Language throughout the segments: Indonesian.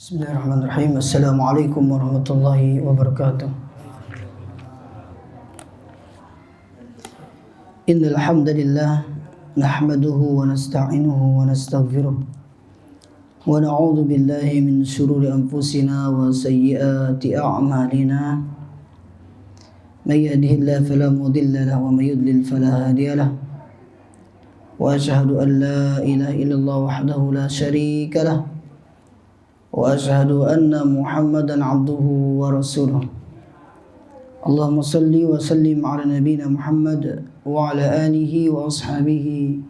Bismillahirrahmanirrahim. Assalamualaikum warahmatullahi wabarakatuh. Innal hamdalillah nahmaduhu wa nasta'inuhu wa nastaghfiruh wa na'udzu billahi min shururi anfusina wa sayyiati a'malina. May yahdihillahu fala mudilla lahu wa may yudlil fala hadiya lahu. Wa asyhadu an la ilaha illallah wahdahu la syarika lahu wa asyhadu anna Muhammadan abduhu wa rasuluh. Allahumma salli wa sallim ala nabiyyina Muhammad wa ala alihi wa ashabihi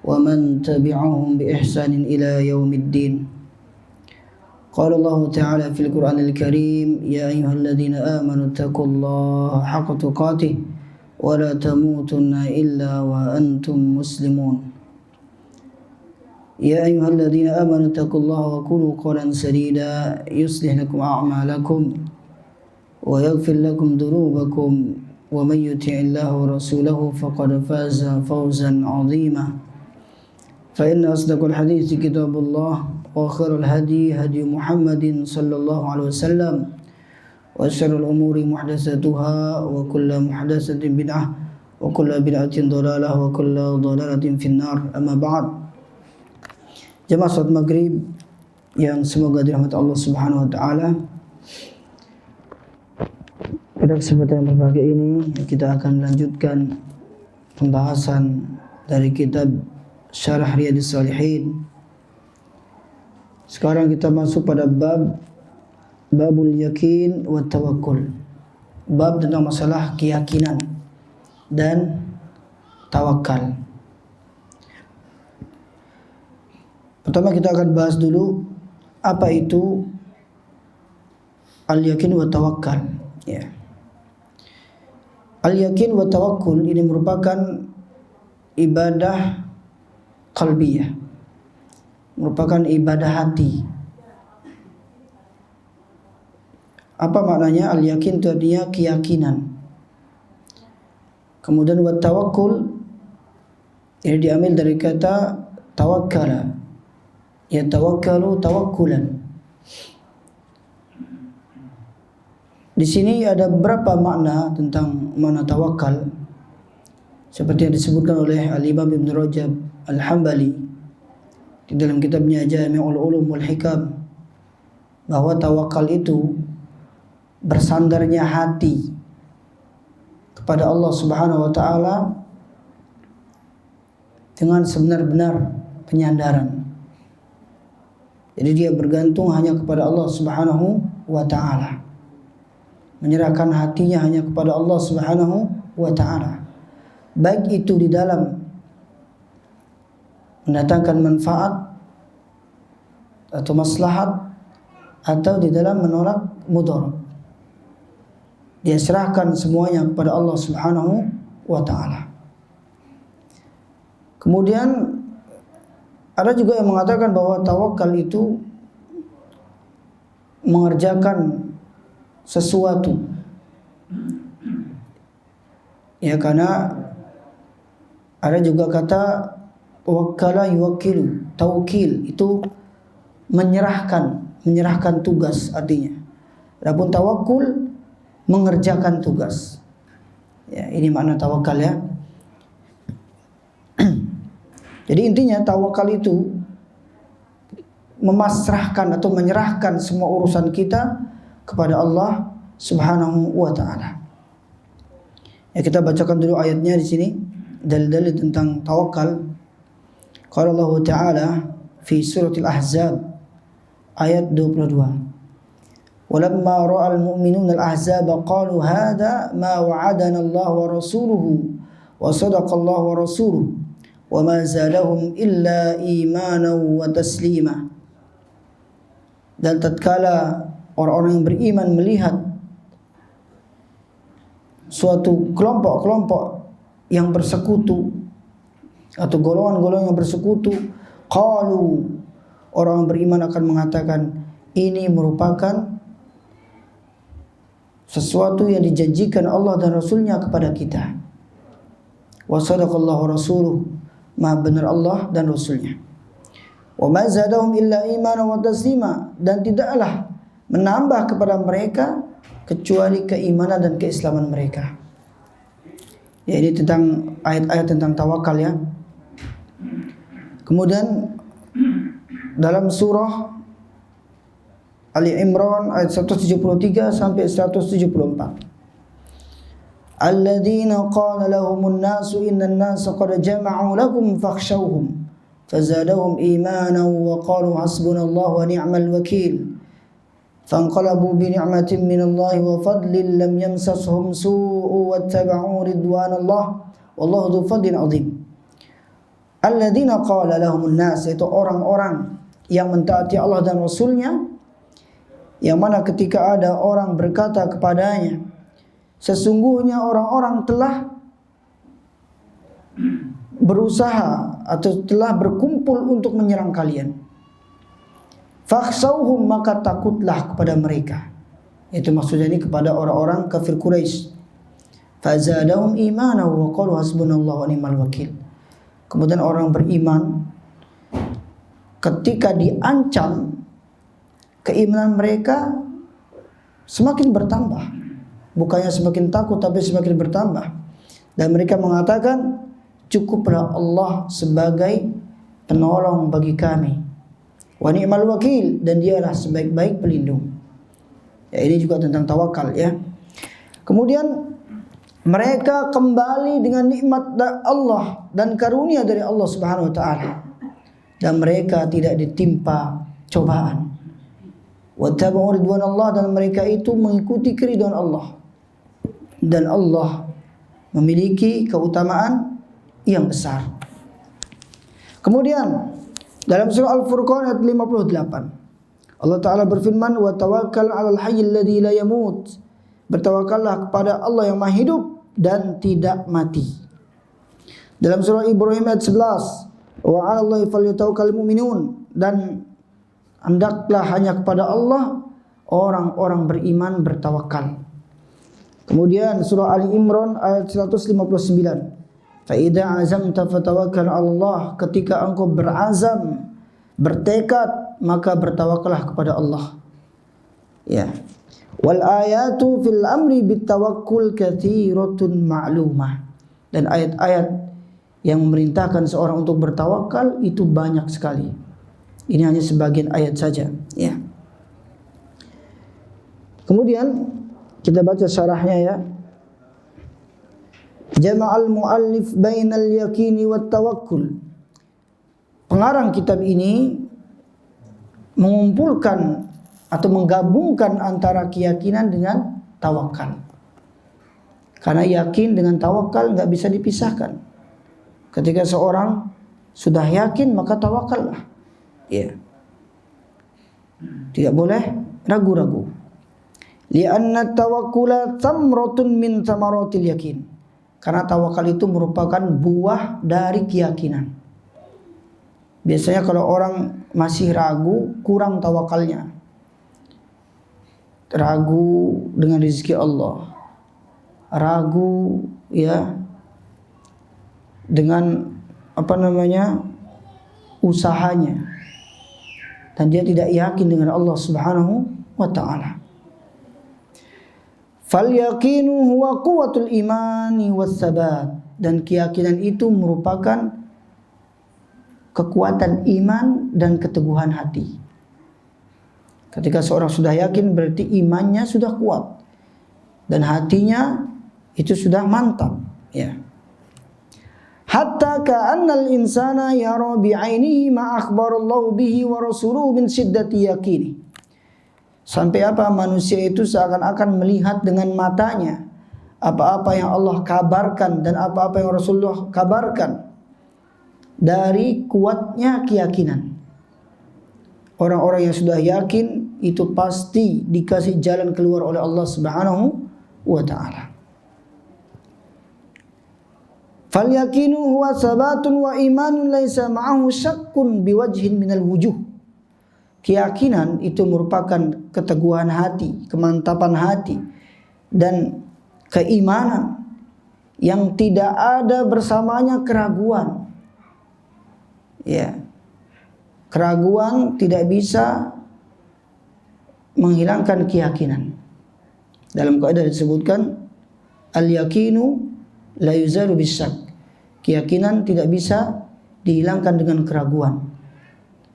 wa man tabi'ahum bi ihsanin ila yaumiddin. Qala Allah ta'ala fil Qur'anil Karim, ya ayyuhalladzina amanu taqullaha haqqa tuqatih wa la tamutunna illa wa antum muslimun. يا أيها الذين آمنوا اتقوا الله وقولوا قولا سديدا يصلح لكم أعمالكم ويغفر لكم ذنوبكم ومن يطع الله ورسوله فقد فاز فوزا عظيما فإن أصدق الحديث كتاب الله وخير الهدي هدي محمد صلى الله عليه وسلم وشر الأمور محدثاتها وكل محدثة بدعة وكل بدعة ضلالة وكل ضلالة في النار أما بعد. Jemaah salat maghrib yang semoga dirahmati Allah Subhanahu wa taala. Pada kesempatan yang berbahagia ini kita akan melanjutkan pembahasan dari kitab Syarah Riyadhis Shalihin. Sekarang kita masuk pada babul yakin wa tawakkul. Bab tentang masalah keyakinan dan tawakal. Pertama kita akan bahas dulu apa itu al-yakin wa tawakkal. Ya. Al-yakin wa tawakkul ini merupakan ibadah qalbiyah, merupakan ibadah hati. Apa maknanya? Al-yakin itu artinya keyakinan. Kemudian wa tawakkul ini diambil dari kata tawakkala, yatawakkalu tawakkulan. Di sini ada beberapa makna tentang makna tawakal, seperti yang disebutkan oleh Al-Imam Ibn Rajab Al-Hambali di dalam kitabnya Jami'ul Ulum wal Hikam, bahwa tawakal itu bersandarnya hati kepada Allah Subhanahu wa taala dengan sebenar-benar penyandaran. Jadi dia bergantung hanya kepada Allah Subhanahu wa taala. Menyerahkan hatinya hanya kepada Allah Subhanahu wa taala. Baik itu di dalam mendatangkan manfaat atau maslahat atau di dalam menolak mudarat. Dia serahkan semuanya kepada Allah Subhanahu wa taala. Kemudian ada juga yang mengatakan bahwa tawakal itu mengerjakan sesuatu. Ya, karena ada juga kata wakkala yuwakkilu, taukil itu menyerahkan tugas artinya. Adapun tawakkul mengerjakan tugas. Ya, ini makna tawakal ya. Jadi intinya tawakal itu memasrahkan atau menyerahkan semua urusan kita kepada Allah Subhanahu wa taala. Ya, kita bacakan dulu ayatnya di sini, dalil-dalil tentang tawakal. Qala Allah Ta'ala fi suratul Ahzab ayat 22. Walamma ra'al mu'minuna al-ahzaba qalu hadha ma wa'adana Allah wa rasuluhu wa sadaqa Allah wa rasuluhu wa ma zadahum illa imanan wa taslima. Dan tatkala orang-orang yang beriman melihat suatu kelompok-kelompok yang bersekutu atau golongan-golongan yang bersekutu, qalu, orang beriman akan mengatakan ini merupakan sesuatu yang dijanjikan Allah dan Rasulnya kepada kita. Wa sadaqallahu rasuluh, maha benar Allah dan Rasulnya. Wa ma zadahum illa imanan wa taslima, dan tidaklah menambah kepada mereka kecuali keimanan dan keislaman mereka. Ya, ini tentang ayat-ayat tentang tawakal ya. Kemudian dalam surah Ali Imran ayat 173 sampai 174. Alladzina qala lahumun nasu innan nasa qad jama'u lakum fakhshawhum fazadahum imanan wa qalu hasbunallahu wa ni'mal wakil fanqalabu bi ni'matin minallahi wa fadlin lam yamsashum su'u wattaba'u ridwanallah wallahu dzu fadlin 'adzim. Alladzina qala lahumun nas, itu orang-orang yang mentaati Allah dan Rasulnya, yang mana ketika ada orang berkata kepadanya, sesungguhnya orang-orang telah berusaha atau telah berkumpul untuk menyerang kalian. Fakhshawhum, maka takutlah kepada mereka. Itu maksudnya ini kepada orang-orang kafir Quraisy. Fazadahum imanan wa qalu hasbunallahu wa ni'mal wakil. Kemudian orang beriman ketika diancam, keimanan mereka semakin bertambah. Bukannya semakin takut, tapi semakin bertambah. Dan mereka mengatakan, cukuplah Allah sebagai penolong bagi kami. Wa ni'mal wakil, dan dialah sebaik-baik pelindung. Ya, ini juga tentang tawakal ya. Kemudian mereka kembali dengan nikmat Allah dan karunia dari Allah Subhanahu wa taala, dan mereka tidak ditimpa cobaan. Wattaba'u ridwanallah, dan mereka itu mengikuti keridhaan Allah. Dan Allah memiliki keutamaan yang besar. Kemudian dalam surah Al-Furqan ayat 58, Allah Ta'ala berfirman, wa tawakkal 'alal hayyil ladzi la yamut. Bertawakallah kepada Allah yang Maha hidup dan tidak mati. Dalam surah Ibrahim ayat 11, wa 'alallahi falyatawakkalul mu'minun, dan hendaklah hanya kepada Allah orang-orang beriman bertawakal. Kemudian surah Ali Imran ayat 159, fa idza azamta fatawakkal 'ala Allah, ketika engkau berazam, bertekad, maka bertawakallah kepada Allah. Ya. Wal ayatu fil amri bitawakkul katsiratun ma'lumah. Dan ayat-ayat yang memerintahkan seorang untuk bertawakal itu banyak sekali. Ini hanya sebagian ayat saja, ya. Kemudian kita baca syarahnya ya. Jama'al muallif bainal yaqini wat tawakkul. Pengarang kitab ini mengumpulkan atau menggabungkan antara keyakinan dengan tawakal. Karena yakin dengan tawakal enggak bisa dipisahkan. Ketika seorang sudah yakin, maka tawakallah. Ya. Tidak boleh ragu-ragu. Li'anna tawakkula thamratun min thamaratil yakin. Karena tawakal itu merupakan buah dari keyakinan. Biasanya kalau orang masih ragu, kurang tawakalnya. Ragu dengan rezeki Allah. Ragu ya dengan usahanya. Dan dia tidak yakin dengan Allah Subhanahu wa taala. Fal yaqinu huwa quwwatul imani was sabat, dan keyakinan itu merupakan kekuatan iman dan keteguhan hati. Ketika seorang sudah yakin, berarti imannya sudah kuat dan hatinya itu sudah mantap, ya. Hatta ka'annal insana yara bi'ainihi ma akhbarallahu bihi wa rasuluhu min shiddati yaqini. Sampai apa manusia itu seakan-akan melihat dengan matanya apa-apa yang Allah kabarkan dan apa-apa yang Rasulullah kabarkan dari kuatnya keyakinan. Orang-orang yang sudah yakin itu pasti dikasih jalan keluar oleh Allah Subhanahu wa taala. Fal yaqinu huwa sabatun wa imanun laisa ma'ahu syakkun biwajhin minal wujuh. Keyakinan itu merupakan keteguhan hati, kemantapan hati, dan keimanan yang tidak ada bersamanya keraguan. Ya. keraguan tidak bisa menghilangkan keyakinan. Dalam kaidah disebutkan al-yaqinu la yuzalu bisyak. Keyakinan tidak bisa dihilangkan dengan keraguan.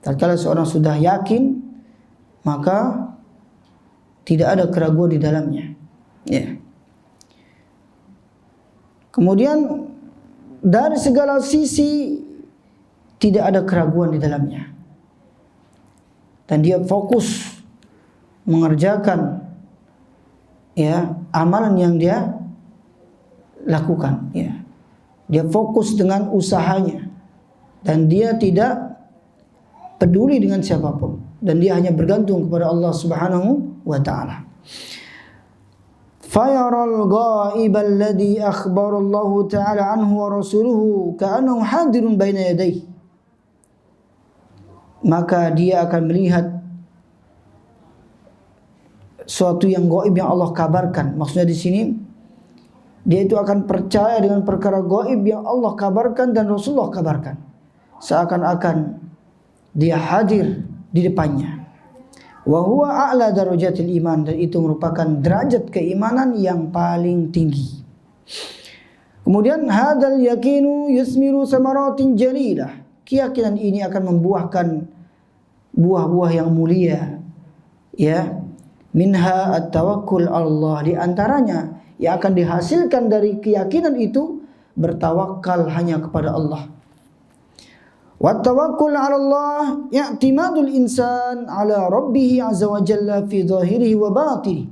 Tatkala seorang sudah yakin, maka tidak ada keraguan di dalamnya. Ya. Kemudian dari segala sisi tidak ada keraguan di dalamnya. Dan dia fokus mengerjakan amalan yang dia lakukan. Ya. Dia fokus dengan usahanya dan dia tidak peduli dengan siapapun dan dia hanya bergantung kepada Allah Subhanahu wa taala. Fayaral ghaib alladhi akhbara Allah taala anhu wa rasuluhu ka'annahu hadirun baina yadayhi. Maka dia akan melihat suatu yang gaib yang Allah kabarkan. Maksudnya di sini dia itu akan percaya dengan perkara gaib yang Allah kabarkan dan Rasulullah kabarkan. Seakan-akan dia hadir di depannya. Wa huwa a'la darajatil iman, dan itu merupakan derajat keimanan yang paling tinggi. Kemudian hadzal yaqinu yusmiru samaratin jalilah. Keyakinan ini akan membuahkan buah-buah yang mulia. Ya. Minha at-tawakkul Allah, di antaranya yang akan dihasilkan dari keyakinan itu bertawakal hanya kepada Allah. Wa tawakkul 'ala Allah i'timadul insan 'ala rabbih 'azza wa jalla fi zahirihi wa batinihi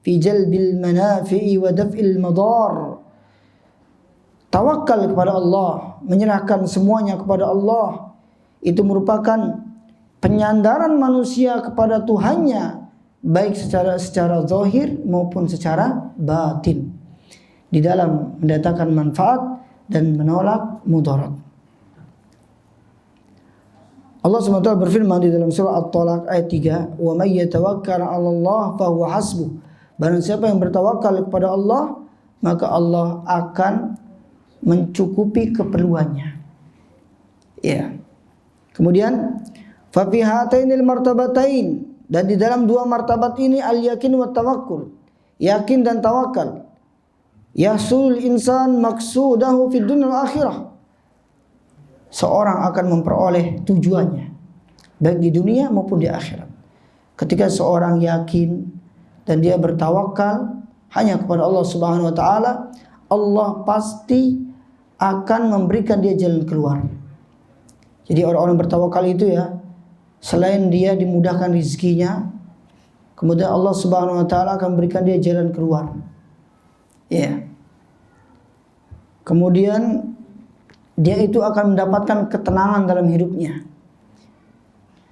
fi jalbil manafi'i wa daf'il madar. Tawakal kepada Allah, menyerahkan semuanya kepada Allah, itu merupakan penyandaran manusia kepada Tuhannya, baik secara zahir maupun secara batin, di dalam mendatangkan manfaat dan menolak mudarat. Allah SWT berfirman di dalam surah At-Talaq ayat 3, "Wa may yatawakkal 'ala Allah fa huwa hasbuh." Barang siapa yang bertawakal kepada Allah, maka Allah akan mencukupi keperluannya. Ya. Kemudian fa fi hatainil martabatain, dan di dalam dua martabat ini al-yakin wa tawakkul, yakin dan tawakal, yahsul insan maqsudahu fid dunya wal akhirah. Seorang akan memperoleh tujuannya baik di dunia maupun di akhirat. Ketika seorang yakin dan dia bertawakal hanya kepada Allah Subhanahu wa taala, Allah pasti akan memberikan dia jalan keluar. Jadi orang-orang bertawakal itu selain dia dimudahkan rezekinya, kemudian Allah Subhanahu wa taala akan berikan dia jalan keluar. Ya. Kemudian dia itu akan mendapatkan ketenangan dalam hidupnya.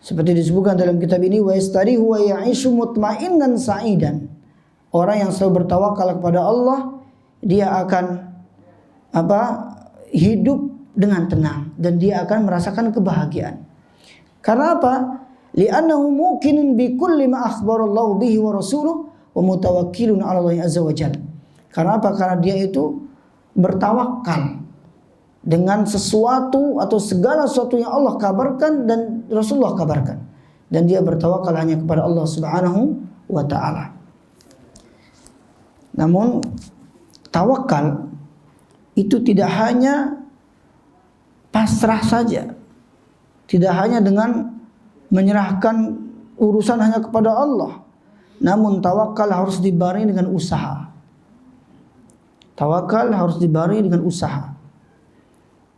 Seperti disebutkan dalam kitab ini, wa yastarihu wa ya'ishu mutma'innan sa'idan. Orang yang selalu bertawakal kepada Allah, dia akan hidup dengan tenang dan dia akan merasakan kebahagiaan. Karena apa? Li'annahu muqinun bi kulli ma akhbarallahu bihi wa rasuluhu wa mutawakkilun 'ala Allah azza wa jalla. Karena apa? Karena dia itu bertawakal dengan sesuatu atau segala sesuatu yang Allah kabarkan dan Rasulullah kabarkan, dan dia bertawakal hanya kepada Allah Subhanahu wa taala. Namun tawakal itu tidak hanya pasrah saja, tidak hanya dengan menyerahkan urusan hanya kepada Allah, namun tawakal harus dibarengi dengan usaha. Tawakal harus dibarengi dengan usaha.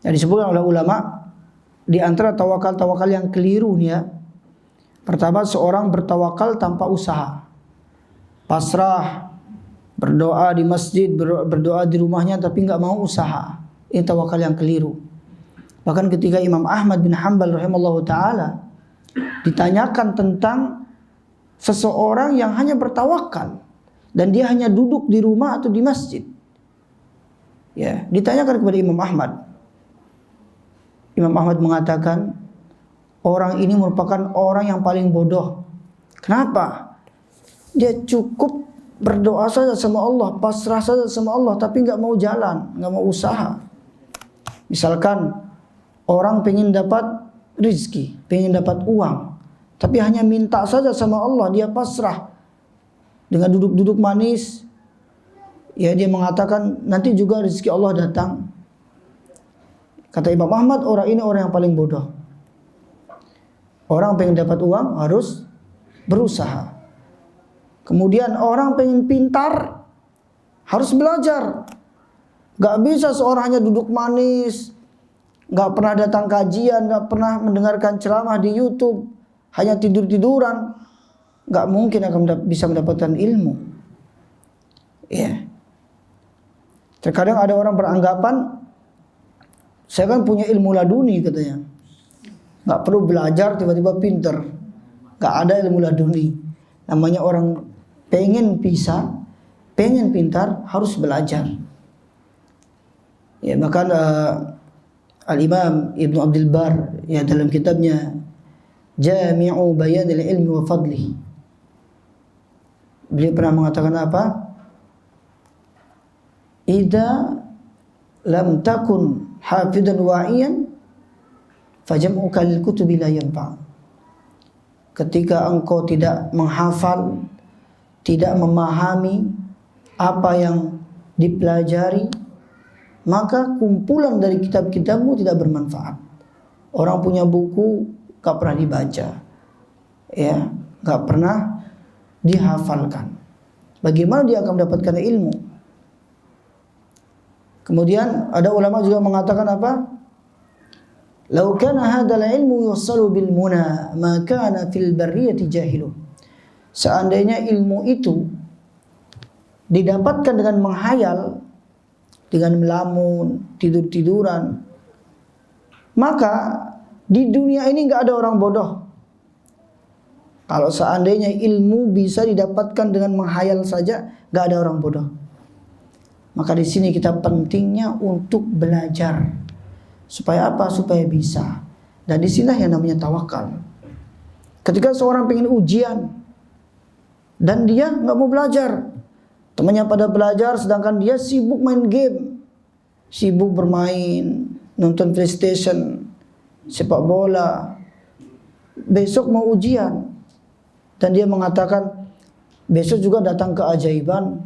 Yang disebutkan oleh ulama, di antara tawakal yang keliru pertama, seorang bertawakal tanpa usaha, pasrah, berdoa di masjid, berdoa di rumahnya tapi nggak mau usaha. Ini tawakal yang keliru. Bahkan ketika Imam Ahmad bin Hanbal rahimallahu taala ditanyakan tentang seseorang yang hanya bertawakal dan dia hanya duduk di rumah atau di masjid, ditanyakan kepada Imam Ahmad. Imam Ahmad mengatakan, orang ini merupakan orang yang paling bodoh. Kenapa? Dia cukup berdoa saja sama Allah, pasrah saja sama Allah, tapi nggak mau jalan, nggak mau usaha. Misalkan orang pengen dapat rizki, pengen dapat uang, tapi hanya minta saja sama Allah, dia pasrah dengan duduk-duduk manis. Ya, dia mengatakan nanti juga rezeki Allah datang. Kata Imam Ahmad, orang ini orang yang paling bodoh. Orang pengen dapat uang harus berusaha. Kemudian orang pengen pintar harus belajar. Gak bisa seorang hanya duduk manis, gak pernah datang kajian, gak pernah mendengarkan ceramah di YouTube, hanya tidur-tiduran, gak mungkin akan bisa mendapatkan ilmu. Ya. Terkadang ada orang beranggapan, saya kan punya ilmu laduni katanya, gak perlu belajar tiba-tiba pinter. Gak ada ilmu laduni. Namanya orang pengen bisa, pengen pintar, harus belajar. Ya, maka Al-Imam Ibnu Abdul Bar, ya, dalam kitabnya Jami'u Bayanil Ilmi wa Fadli, beliau pernah mengatakan apa? Idza lam takun hafidhan wa'iyan fajam'uka lil kutubi la yanfa'. Ketika engkau tidak menghafal, tidak memahami apa yang dipelajari, maka kumpulan dari kitab-kitabmu tidak bermanfaat. Orang punya buku gak pernah dibaca, ya, gak pernah dihafalkan. Bagaimana dia akan mendapatkan ilmu? Kemudian ada ulama juga mengatakan apa? Lau kana hadzal ilmu yusalu bil muna ma kana fil barriyati jahilu. Seandainya ilmu itu didapatkan dengan menghayal, dengan melamun, tidur-tiduran, maka di dunia ini enggak ada orang bodoh. Kalau seandainya ilmu bisa didapatkan dengan menghayal saja, enggak ada orang bodoh. Maka di sini kita pentingnya untuk belajar. Supaya apa? Supaya bisa. Dan di sinilah yang namanya tawakal. Ketika seorang pengen ujian dan dia nggak mau belajar, temannya pada belajar sedangkan dia sibuk main game, sibuk bermain, nonton PlayStation, sepak bola. Besok mau ujian dan dia mengatakan besok juga datang keajaiban,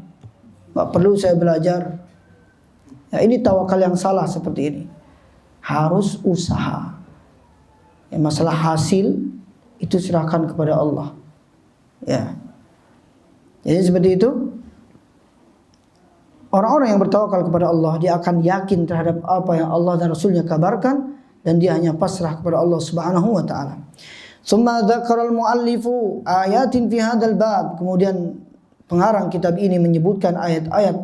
nggak perlu saya belajar. Ya, ini tawakal yang salah seperti ini. Harus usaha. Ya, masalah hasil itu serahkan kepada Allah. Ya. Jadi seperti itu. Orang-orang yang bertawakal kepada Allah, dia akan yakin terhadap apa yang Allah dan Rasulnya kabarkan, dan dia hanya pasrah kepada Allah Subhanahu wa taala. Tsumma dzakara al-muallifu ayatin fi hadzal bab. Kemudian pengarang kitab ini menyebutkan ayat-ayat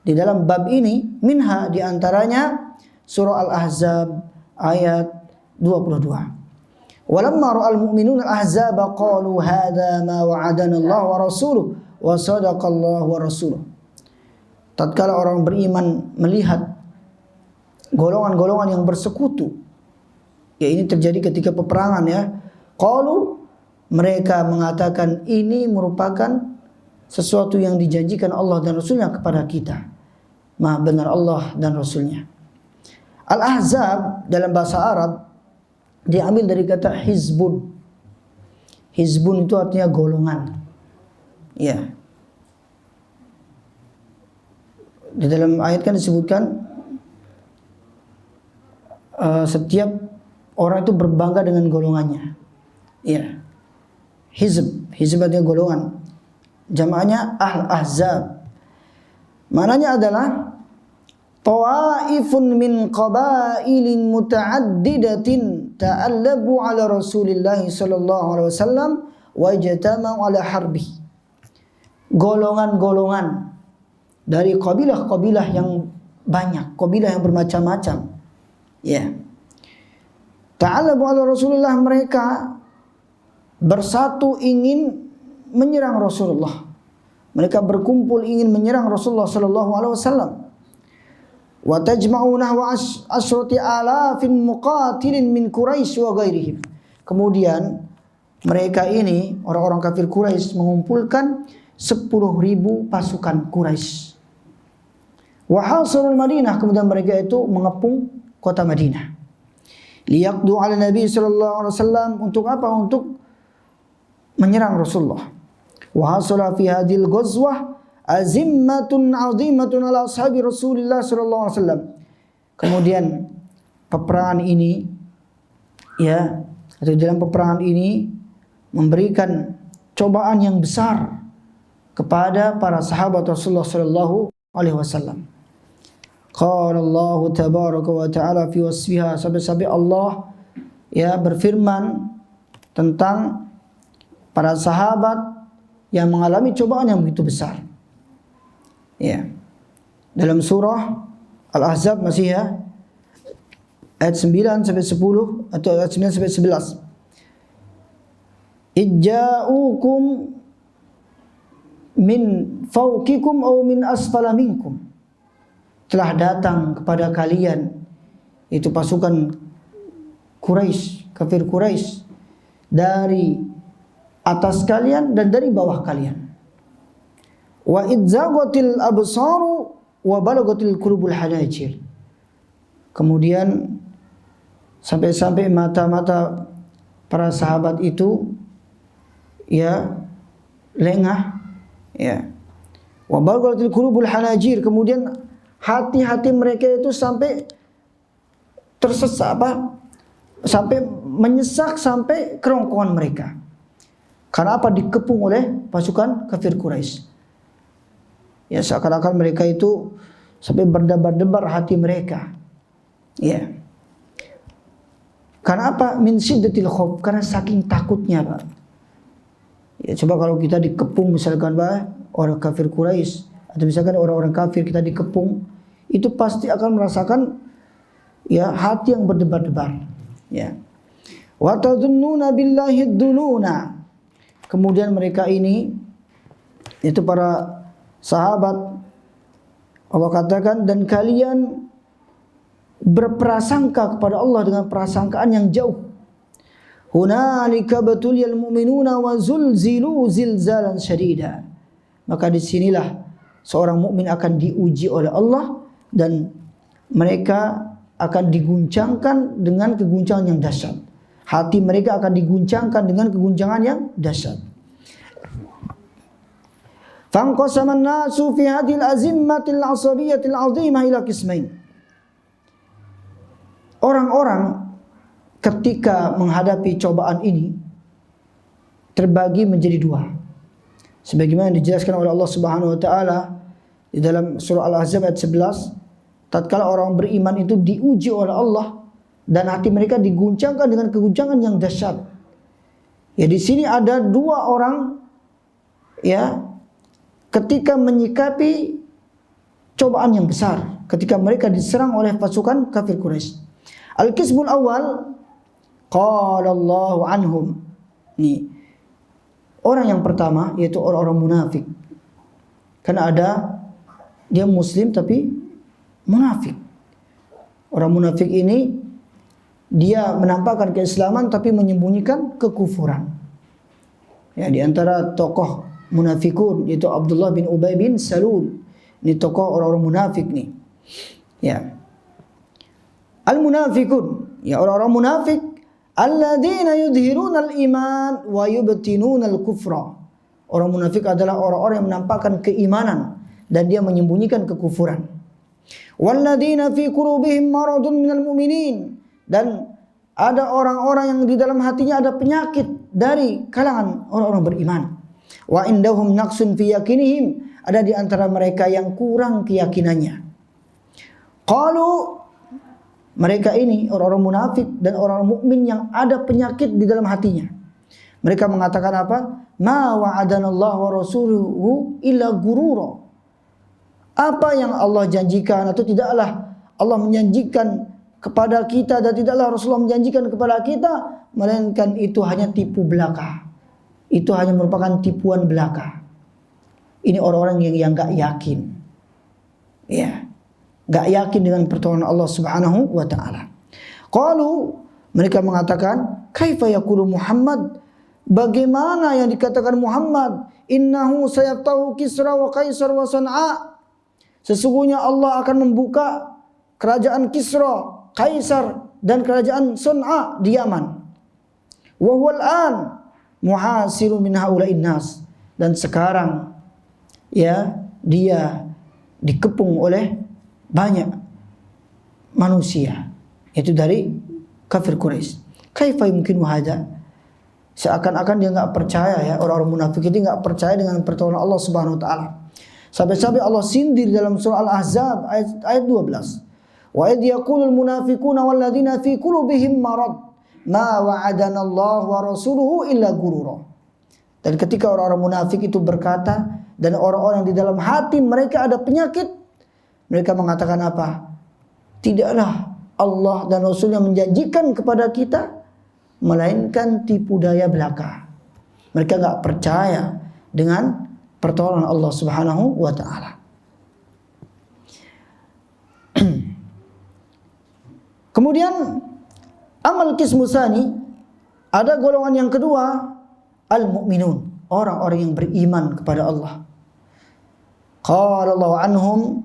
di dalam bab ini, minha, di antaranya surah Al-Ahzab ayat 22. Walamma ra'al mu'minuna al-ahzaba qalu hadza ma wa'adana Allah wa rasuluhu wa sadaqa Allah wa rasuluhu. Tatkala orang beriman melihat golongan-golongan yang bersekutu, ya ini terjadi ketika peperangan, ya. Qalu, mereka mengatakan ini merupakan sesuatu yang dijanjikan Allah dan Rasulnya kepada kita. Maha benar Allah dan Rasulnya. Al-Ahzab dalam bahasa Arab diambil dari kata hizbun. Hizbun itu artinya golongan. Ya. Di dalam ayat kan disebutkan setiap orang itu berbangga dengan golongannya. Ya. Hizb artinya golongan. Jamaahnya Al-Ahzab. Maknanya adalah tawaifun min qabailin muta'addidatin ta'allabu ala Rasulillah sallallahu alaihi wasallam wa jatama'u ala harbi. Golongan-golongan dari kabilah-kabilah yang banyak, kabilah yang bermacam-macam. Ya. Ta'allabu ala Rasulillah, mereka bersatu ingin menyerang Rasulullah. Mereka berkumpul ingin menyerang Rasulullah sallallahu alaihi wasallam. Wa tajma'u nahwa asyrati alafin muqatilin min Quraisy wa ghairihim. Kemudian mereka ini, orang-orang kafir Quraisy, mengumpulkan 10.000 pasukan Quraisy. Wa hasarul Madinah, kemudian mereka itu mengepung kota Madinah. Liyaqdu ala Nabi sallallahu alaihi wasallam, untuk apa? Untuk menyerang Rasulullah. Wa hasala fi hadhil ghazwah azimmatun 'azimatun ala ashabi Rasulillah sallallahu alaihi wasallam. Kemudian peperangan ini, ya, atau dalam peperangan ini memberikan cobaan yang besar kepada para sahabat Rasulullah sallallahu alaihi wasallam. Qala Allah tabaraka wa ta'ala fi wasfiha, sampai Allah ya berfirman tentang para sahabat yang mengalami cobaan yang begitu besar. Ya. Dalam surah Al-Ahzab masih ya, ayat 9 sampai 10 atau ayat 9 sampai 11. Ijja'ukum min fawqikum aw min asfala minkum. Telah datang kepada kalian, itu pasukan Quraisy, kafir Quraisy, dari atas kalian dan dari bawah kalian. Wa idzaghatil absaru wa balagatil qulubul hanajir. Kemudian sampai-sampai mata-mata para sahabat itu ya lengah, ya. Wa balagatil qulubul hanajir, kemudian hati-hati mereka itu sampai tersesak, sampai menyesak sampai kerongkongan mereka. Karena apa? Dikepung oleh pasukan kafir Quraisy. Ya, seakan-akan mereka itu sampai berdebar-debar hati mereka. Ya. Karena apa? Min syiddatil khauf, karena saking takutnya, Pak. Ya, coba kalau kita dikepung misalkan orang kafir Quraisy, atau misalkan orang-orang kafir kita dikepung, itu pasti akan merasakan ya hati yang berdebar-debar. Ya. Wa tadhunnuna billahi dzununa. Kemudian mereka ini, itu para sahabat, Allah katakan, dan kalian berprasangka kepada Allah dengan prasangkaan yang jauh. Hunalika batuliyal mu'minuna wa zulzilu zilzalan syadida. Maka disinilah seorang mukmin akan diuji oleh Allah dan mereka akan diguncangkan dengan keguncangan yang dahsyat. Hati mereka akan diguncangkan dengan keguncangan yang dahsyat. Fanqasama an-nasu fi hadhihi al-azimmatil 'asabiyatil 'azimah ila qismain. Orang-orang ketika menghadapi cobaan ini terbagi menjadi dua. Sebagaimana dijelaskan oleh Allah Subhanahu wa taala di dalam surah Al-Ahzab ayat 11, tatkala orang beriman itu diuji oleh Allah dan hati mereka diguncangkan dengan keguncangan yang dahsyat. Ya, di sini ada dua orang ya ketika menyikapi cobaan yang besar, ketika mereka diserang oleh pasukan kafir Quraisy. Al-qismul awal, qala Allahu anhum. Nih, orang yang pertama yaitu orang-orang munafik. Karena ada dia muslim tapi munafik. Orang munafik ini dia menampakkan keislaman tapi menyembunyikan kekufuran. Ya, di antara tokoh munafikun yaitu Abdullah bin Ubay bin Salul. Ini tokoh orang-orang munafik nih. Ya. Al-munafikun, ya orang-orang munafik, alladzina yudhiruna al-iman wa yubtinuna al-kufra. Orang munafik adalah orang-orang yang menampakkan keimanan dan dia menyembunyikan kekufuran. Walladzina fi qulubihim maradun minal mu'minin, dan ada orang-orang yang di dalam hatinya ada penyakit dari kalangan orang-orang beriman. Wa indahum naqsun fi yakinihim, ada di antara mereka yang kurang keyakinannya. Qalu, mereka ini orang-orang munafik dan orang mukmin yang ada penyakit di dalam hatinya. Mereka mengatakan apa? Ma wa'adanallahu wa rasuluhu illa gurura. Apa yang Allah janjikan, atau tidaklah Allah menjanjikan kepada kita dan tidaklah Rasulullah menjanjikan kepada kita, melainkan itu hanya tipu belaka. Itu hanya merupakan tipuan belaka. Ini orang-orang yang enggak yakin. Ya. Enggak yakin dengan pertolongan Allah Subhanahu wa taala. Qalu, mereka mengatakan, kaifa yaqulu Muhammad? Bagaimana yang dikatakan Muhammad? Innahu sayaftahu Kisra wa Kaisar wa San'a. Sesungguhnya Allah akan membuka kerajaan Kisra, Kaisar dan kerajaan Sun'a di Yaman. Wa huwa al-an muhasiru min haula'in nas, dan sekarang ya dia dikepung oleh banyak manusia, itu dari kafir Quraisy. Kaifa yumkinu hadza? Seakan-akan dia enggak percaya ya, orang-orang munafik itu enggak percaya dengan pertolongan Allah Subhanahu wa taala. Sampai-sampai Allah sindir dalam surah Al-Ahzab ayat 12. Wa idh yaqulul munafiquna wal ladzina fi qulubihim marad ma wa'adana Allah wa rasuluhu illa ghurura. Dan ketika orang-orang munafik itu berkata, dan orang-orang di dalam hati mereka ada penyakit, mereka mengatakan apa? Tidaklah Allah dan Rasulnya menjanjikan kepada kita, melainkan tipu daya belaka. Mereka enggak percaya dengan pertolongan Allah Subhanahu wa taala. Kemudian amal qismu tsani, ada golongan yang kedua, al-mu'minun, orang-orang yang beriman kepada Allah. Qala Allah anhum,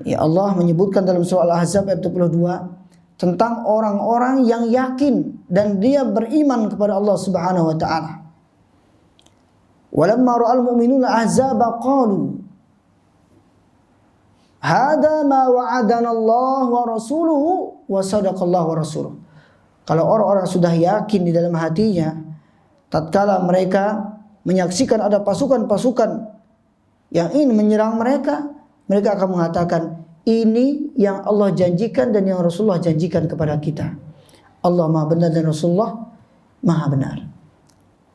ya Allah menyebutkan dalam surah Al-Ahzab ayat 22 tentang orang-orang yang yakin dan dia beriman kepada Allah Subhanahu wa taala. Walamma ra'al mu'minuna ahzaba qalu hadza ma wa'adana Allah wa rasuluhu wa sadaqallahu wa rasuluhu. Kalau orang-orang sudah yakin di dalam hatinya, tatkala mereka menyaksikan ada pasukan-pasukan yang ingin menyerang mereka, mereka akan mengatakan, ini yang Allah janjikan dan yang Rasulullah janjikan kepada kita. Allah Maha benar dan Rasulullah Maha benar.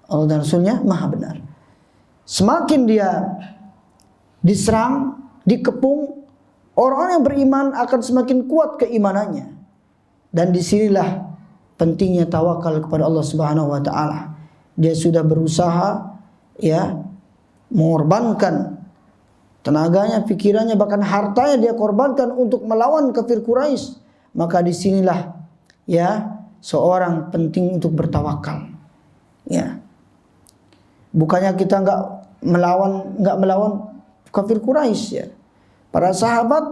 Allah dan Rasulnya Maha benar. Semakin dia diserang, dikepung, orang-orang yang beriman akan semakin kuat keimanannya. Dan disinilah pentingnya tawakal kepada Allah Subhanahu wa taala. Dia sudah berusaha ya mengorbankan tenaganya, pikirannya, bahkan hartanya dia korbankan untuk melawan kafir Quraisy. Maka disinilah ya seorang penting untuk bertawakal. Ya. Bukannya kita enggak melawan kafir Quraisy ya. Para sahabat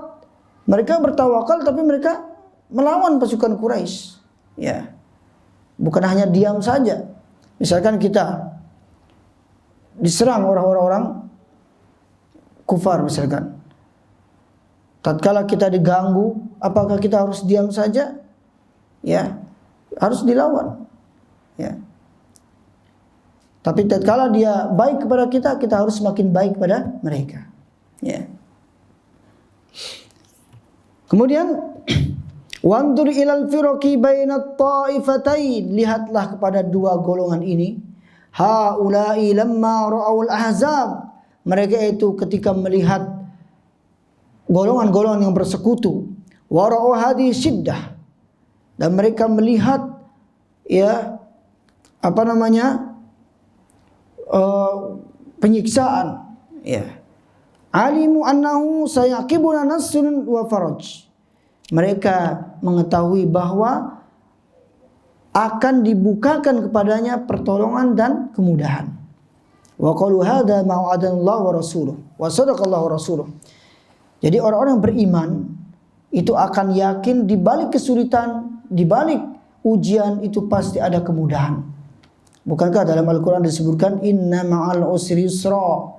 mereka bertawakal tapi mereka melawan pasukan Quraisy. Ya. Bukan hanya diam saja. Misalkan kita diserang orang-orang kufar misalkan. Tatkala kita diganggu, apakah kita harus diam saja? Ya, harus dilawan. Ya. Tapi tatkala dia baik kepada kita, kita harus semakin baik kepada mereka. Ya. Kemudian wandur ilal firaqi bainat ta'ifatain, lihatlah kepada dua golongan ini. Haula'i lamma ra'aul ahzab, mereka itu ketika melihat golongan-golongan yang bersekutu, wa ra'u hadhihi syiddah, dan mereka melihat ya penyiksaan, ya. Alimu annahu sayaqibuna nasrun wa faraj, mereka mengetahui bahwa akan dibukakan kepadanya pertolongan dan kemudahan. Wa qalu hadza ma wa'adana Allah wa rasuluhu wa sadaqallahu wa rasuluhu. Jadi orang-orang yang beriman itu akan yakin di balik kesulitan, di balik ujian itu pasti ada kemudahan. Bukankah dalam Al-Qur'an disebutkan inna ma'al usri yusra?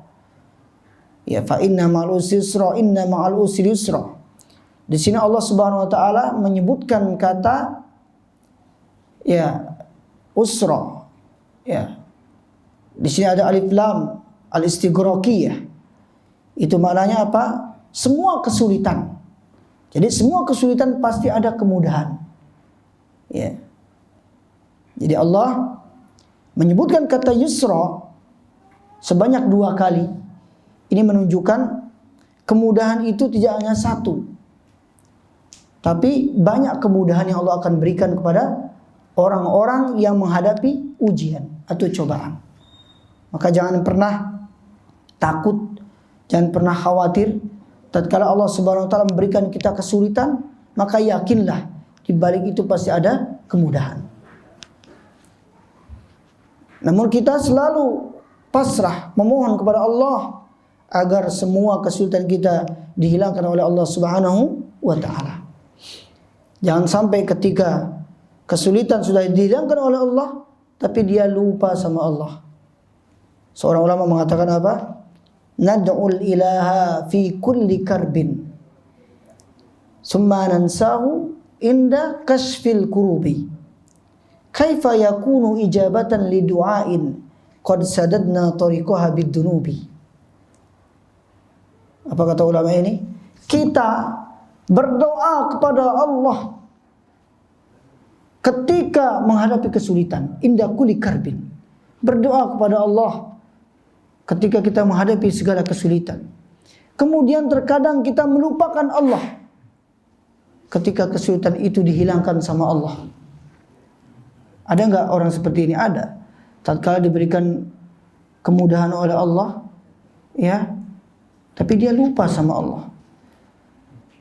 Ya, fa inna ma'al usri yusra, inna ma'al usri yusra. Di sini Allah Subhanahu wa taala menyebutkan kata ya usra. Ya. Di sini ada alif lam al-istighraqiyah. Itu maknanya apa? Semua kesulitan. Jadi semua kesulitan pasti ada kemudahan. Ya. Jadi Allah menyebutkan kata yusra sebanyak 2 kali. Ini menunjukkan kemudahan itu tidak hanya satu, tapi banyak kemudahan yang Allah akan berikan kepada orang-orang yang menghadapi ujian atau cobaan. Maka jangan pernah takut, jangan pernah khawatir. Tatkala Allah Subhanahu wa taala memberikan kita kesulitan, maka yakinlah di balik itu pasti ada kemudahan. Namun kita selalu pasrah memohon kepada Allah agar semua kesulitan kita dihilangkan oleh Allah Subhanahu wa taala. Jangan sampai ketika kesulitan sudah dihilangkan oleh Allah, tapi dia lupa sama Allah. Seorang ulama mengatakan apa? Nad'ul ilaha fi kulli karbin, summa nansahu inda kashfil kurubi. Kaifa yakunu ijabatan li du'ain qad sadadna tariqaha bid-dunubi. Apa kata ulama ini? Kita berdoa kepada Allah ketika menghadapi kesulitan, inda kulli karbin. Berdoa kepada Allah ketika kita menghadapi segala kesulitan. Kemudian terkadang kita melupakan Allah ketika kesulitan itu dihilangkan sama Allah. Ada enggak orang seperti ini? Ada. Tatkala diberikan kemudahan oleh Allah, ya, tapi dia lupa sama Allah.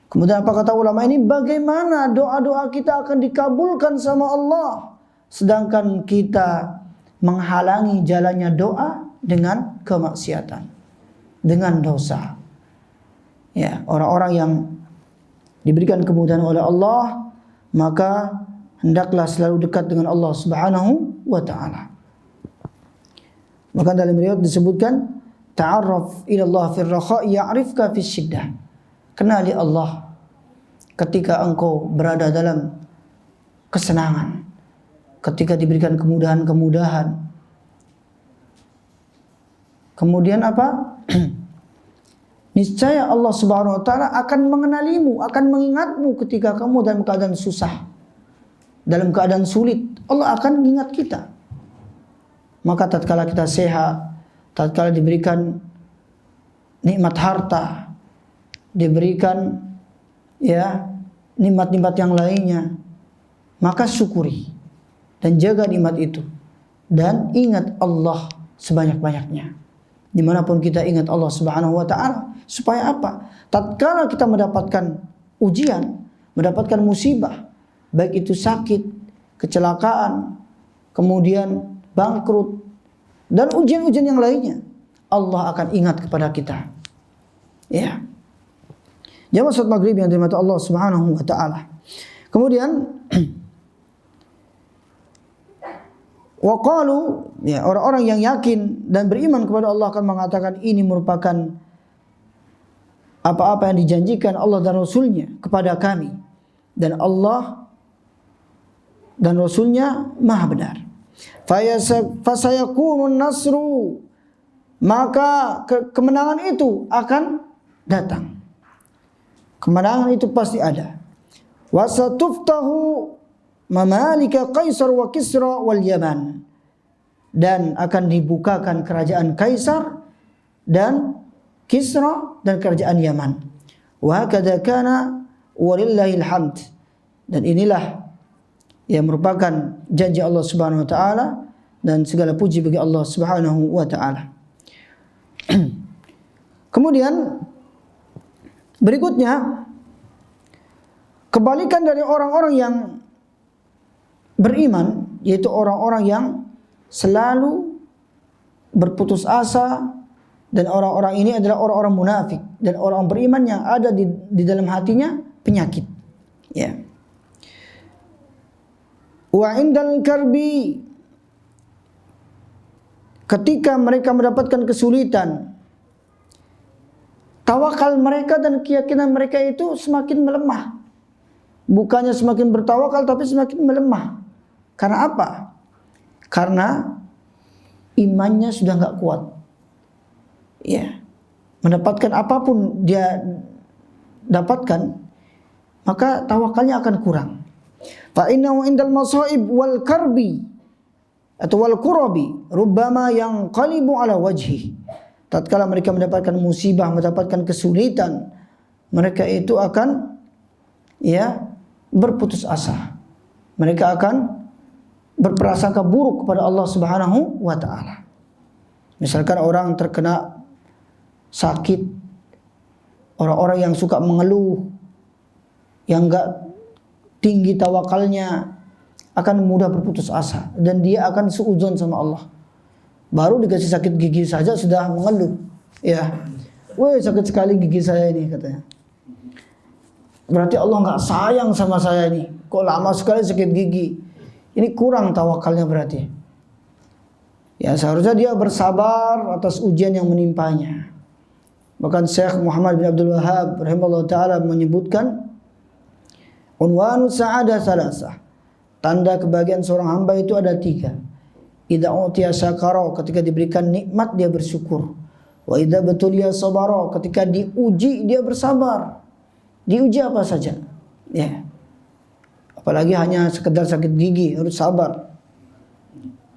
Kemudian apa kata ulama ini? Bagaimana doa-doa kita akan dikabulkan sama Allah, sedangkan kita menghalangi jalannya doa dengan kemaksiatan, dengan dosa. Ya, orang-orang yang diberikan kemudahan oleh Allah, maka hendaklah selalu dekat dengan Allah Subhanahu wa taala. Maka dalam riwayat disebutkan, ta'arraf ila Allah fil rakha' ya'rifka fis syiddah. Kenali Allah ketika engkau berada dalam kesenangan, ketika diberikan kemudahan-kemudahan. Kemudian apa? Niscaya Allah Subhanahu wa taala akan mengenalimu, akan mengingatmu ketika kamu dalam keadaan susah, dalam keadaan sulit. Allah akan mengingat kita. Maka tatkala kita sehat, tatkala diberikan nikmat harta, diberikan ya nikmat-nikmat yang lainnya, maka syukuri dan jaga nikmat itu, dan ingat Allah sebanyak-banyaknya. Dimanapun kita ingat Allah Subhanahu wa ta'ala. Supaya apa? Tatkala kita mendapatkan ujian, mendapatkan musibah, baik itu sakit, kecelakaan, kemudian bangkrut, dan ujian-ujian yang lainnya, Allah akan ingat kepada kita. Ya. Jamaah salat maghrib yang dirahmati Allah Subhanahu wa ta'ala. Kemudian waqalu, ya, orang-orang yang yakin dan beriman kepada Allah akan mengatakan ini merupakan apa-apa yang dijanjikan Allah dan Rasulnya kepada kami, dan Allah dan Rasulnya maha benar. Fasayakunun nasru, maka kemenangan itu akan datang. Kemenangan itu pasti ada. Wasatuftahu mamalika Kaisar wa Kisra wal Yaman, dan akan dibukakan kerajaan Kaisar dan Kisra dan kerajaan Yaman. Wa hakadha kana walillahil hamd, dan inilah yang merupakan janji Allah Subhanahu wa taala, dan segala puji bagi Allah Subhanahu wa taala. Kemudian berikutnya, kebalikan dari orang-orang yang beriman, yaitu orang-orang yang selalu berputus asa, dan orang-orang ini adalah orang-orang munafik, dan orang beriman yang ada di dalam hatinya penyakit. Ya. Wa indal karbi, ketika mereka mendapatkan kesulitan, tawakal mereka dan keyakinan mereka itu semakin melemah. Bukannya semakin bertawakal, tapi semakin melemah. Karena apa? Karena imannya sudah enggak kuat. Ya. Mendapatkan apapun dia dapatkan, maka tawakalnya akan kurang. Fa innahu indal masaib wal karbi atau wal kurabi rubbama yanqalibu ala wajhi. Tatkala mereka mendapatkan musibah, mendapatkan kesulitan, mereka itu akan ya berputus asa. Mereka akan berprasangka buruk kepada Allah Subhanahu wa taala. Misalkan orang terkena sakit, orang-orang yang suka mengeluh, yang enggak tinggi tawakalnya, akan mudah berputus asa, dan dia akan suudzon sama Allah. Baru dikasih sakit gigi saja sudah mengeluh. Ya, woi sakit sekali gigi saya ini, katanya. berarti Allah nggak sayang sama saya nih. Kok lama sekali sakit gigi? Ini kurang tawakalnya berarti. Ya, seharusnya dia bersabar atas ujian yang menimpanya. Bahkan Syekh Muhammad bin Abdul Wahhab rahimahullah ta'ala menyebutkan, unwanu sa'adah salasah, tanda kebahagiaan seorang hamba itu ada 3. Idza utiya syakara, ketika diberikan nikmat dia bersyukur. Wa idza betuliya sabara, ketika diuji dia bersabar. Diuji apa saja, ya. Apalagi hanya sekedar sakit gigi, harus sabar.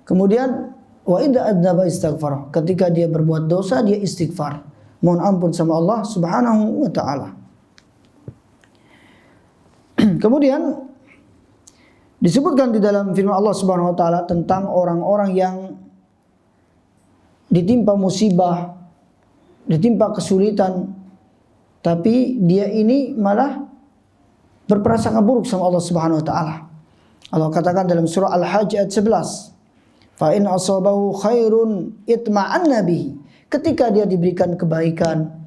Kemudian wa idza adzaba istighfar, ketika dia berbuat dosa dia istighfar, mohon ampun sama Allah Subhanahu wa taala. Kemudian disebutkan di dalam firman Allah Subhanahu wa taala tentang orang-orang yang ditimpa musibah, ditimpa kesulitan, tapi dia ini malah berprasangka buruk sama Allah Subhanahu wa taala. Allah katakan dalam surah Al-Hajj ayat 11, fa in asabahu khairun itma'anna bihi, ketika dia diberikan kebaikan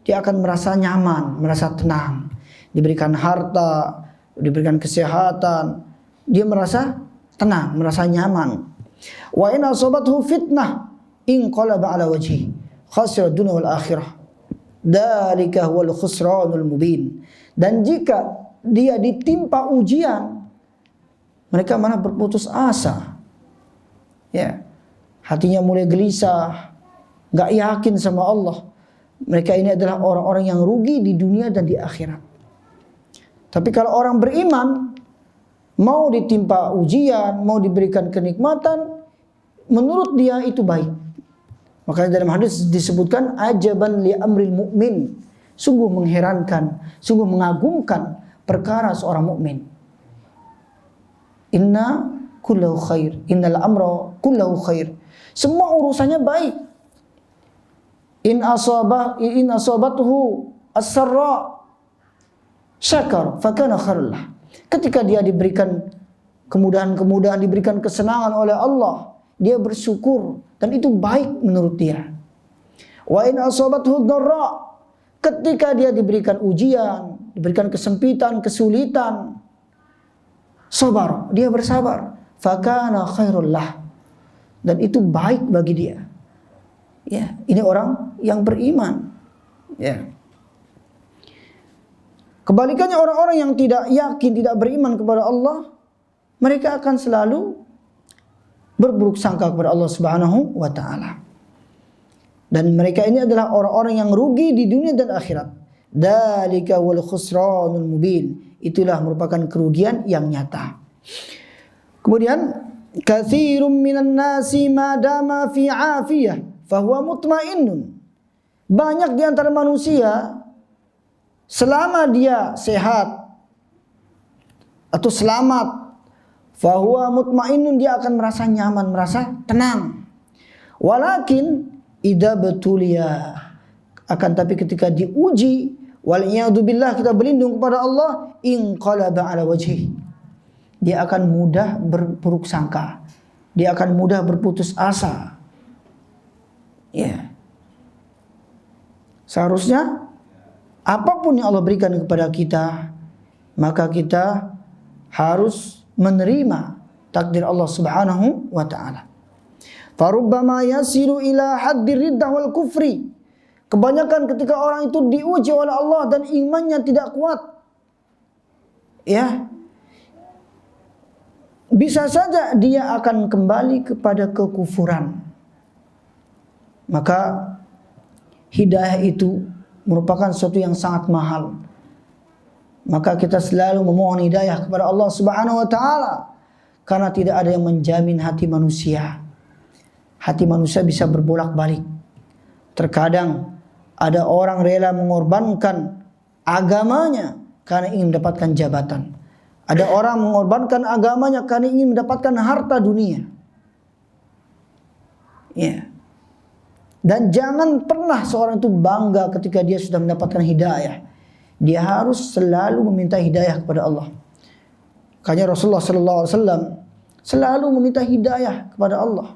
dia akan merasa nyaman, merasa tenang. Diberikan harta, diberikan kesehatan, dia merasa tenang, merasa nyaman. Wa in asabathu fitnah inqalaba ala wajhi khasira dunya wal akhirah dzalika huwal khusranul mubin. Dan jika dia ditimpa ujian, mereka malah berputus asa. Ya. Hatinya mulai gelisah, enggak yakin sama Allah. Mereka ini adalah orang-orang yang rugi di dunia dan di akhirat. Tapi kalau orang beriman, mau ditimpa ujian, mau diberikan kenikmatan, menurut dia itu baik. Makanya dalam hadis disebutkan ajaban li amril mu'min, sungguh mengherankan, sungguh mengagumkan perkara seorang mukmin. Inna kullahu khair, innal amra kullahu khair. Semua urusannya baik. In asabathu as-sarra syakar fakana khairullah. Ketika dia diberikan kemudahan-kemudahan, diberikan kesenangan oleh Allah, dia bersyukur dan itu baik menurut dia. Wa in asabathu dharra, ketika dia diberikan ujian, diberikan kesempitan, kesulitan, sabar, dia bersabar, fakana khairullah, dan itu baik bagi dia. Ya, ini orang yang beriman. Ya. Kebalikannya orang-orang yang tidak yakin, tidak beriman kepada Allah, mereka akan selalu berburuk sangka kepada Allah Subhanahu wa taala. Dan mereka ini adalah orang-orang yang rugi di dunia dan akhirat. Dzalika wal khusranul mubin. Itulah merupakan kerugian yang nyata. Kemudian katsirun minan nasi ma dama fi afiyah fahuwa mutmainnun. Banyak di antara manusia selama dia sehat atau selamat, fahuwa mutmainnun, dia akan merasa nyaman, merasa tenang. Walakin idza betulia, akan tapi ketika diuji, wal iyadu billah, kita berlindung kepada Allah, inqalaba ala wajhi, dia akan mudah berburuk sangka, dia akan mudah berputus asa. Ya. Seharusnya apapun yang Allah berikan kepada kita, maka kita harus menerima takdir Allah Subhanahu wa taala. Farubbama yasiru ila haddir riddah wal kufri. Kebanyakan ketika orang itu diuji oleh Allah dan imannya tidak kuat, ya, bisa saja dia akan kembali kepada kekufuran. Maka hidayah itu merupakan sesuatu yang sangat mahal. Maka kita selalu memohon hidayah kepada Allah Subhanahu wa taala, karena tidak ada yang menjamin hati manusia. Hati manusia bisa berbolak-balik. Terkadang ada orang rela mengorbankan agamanya karena ingin mendapatkan jabatan. Ada orang mengorbankan agamanya karena ingin mendapatkan harta dunia. Ya. Dan jangan pernah seorang itu bangga ketika dia sudah mendapatkan hidayah. Dia harus selalu meminta hidayah kepada Allah. Makanya Rasulullah SAW selalu meminta hidayah kepada Allah.